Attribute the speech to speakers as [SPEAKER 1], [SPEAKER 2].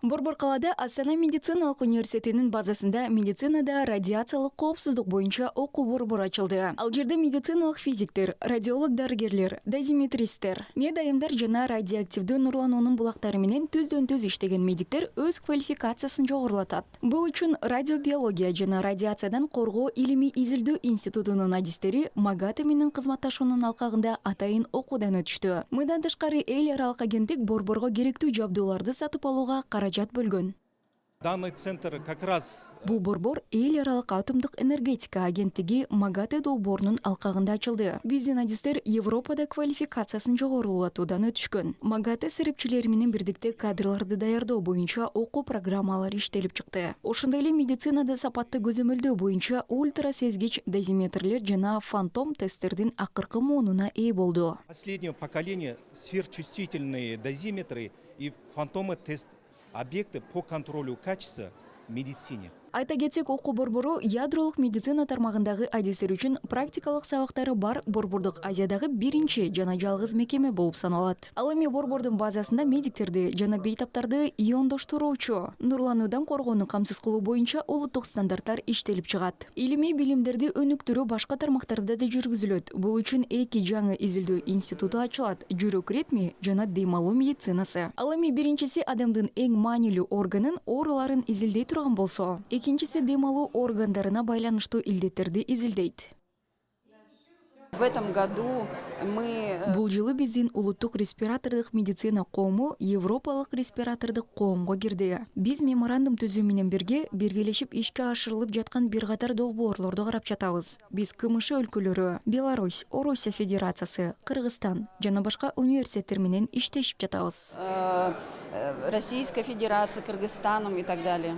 [SPEAKER 1] Борбор қалада Астана медициналық университетінің базасында медицинада радиациялық қауіпсіздік бойынша оқу борбор açılды. Ал жерде медициналық физиктер, радиолог дәрігерлер, дозиметристер, медайымдар жана радиоактивді нұрлануының бұлақтарыменен төзден-төз іштеген медиктер өз квалификациясын жоғырлатат. Бұл үшін радиобиология жана радиациядан қорғоо илими изилдөө институтунун адистери Магата менен кызматташуунун алкагында атайын окуудан өтүштү. Мындан тышкары эл аралык агенттик борборго керектүү жабдууларды сатып алууга каражат бөлгөн.
[SPEAKER 2] Данный центр как раз...
[SPEAKER 1] Бул борбор эл аралык атомдук энергетика агенттиги Магате долбоорунун алкагында ачылды. Биздин адистер Европада квалификациясын жогорулатуудан өтүшкөн. Магате серепчилери менен бирдикте кадрларды даярдоо боюнча окуу программалары иштелип чыкты. Ошондой эле медицинада сапатты көзөмөлдөө боюнча ультрасезгич дозиметрлер жана фантом тесттердин акыркы муунуна ээ болду.
[SPEAKER 2] Последнего поколения сверхчувствительные дозиметры и фантомы тест объекты по контролю качества в медицине.
[SPEAKER 1] Айта кетсек, окуу борбору ядролук медицина тармагындагы адистер үчүн практикалык сабактары бар борбордук Азиядагы биринчи жана жалгыз мекеме болуп саналат. Ал эми борбордун базасында медиктерди жана бейтаптарды иондоштуруучу, нурлануудан коргоону камсыз кылуу боюнча улуттук стандарттар иштелип чыгат. Илимий билимдерди өнүктүрүү башка тармактарда да жүргүзүлөт. Бул үчүн эки жаңы изилдөө институту ачылат: жүрөк ритми жана дем алуу медицинасы. Ал эми биринчиси адамдын эң маанилүү органын ооруларын изилдей турган болсо, экинчиси дем алуу органдарына байланыштуу илдеттерди изилдейт.
[SPEAKER 3] В этом году мы...
[SPEAKER 1] Бул жылы биздин улуттук респиратордук медицина коому европалык респиратордук коомго кирди. Биз меморандум түзүү менен биргелешип ишке ашырылып жаткан бир катар долбоорлорду карап жатабыз. Биз КМШ өлкөлөрү, Беларусь, Орусия Федерациясы, Кыргызстан жана башка университеттер менен иштешип жатабыз.
[SPEAKER 3] Российская Федерация, Кыргызстаном и так далее.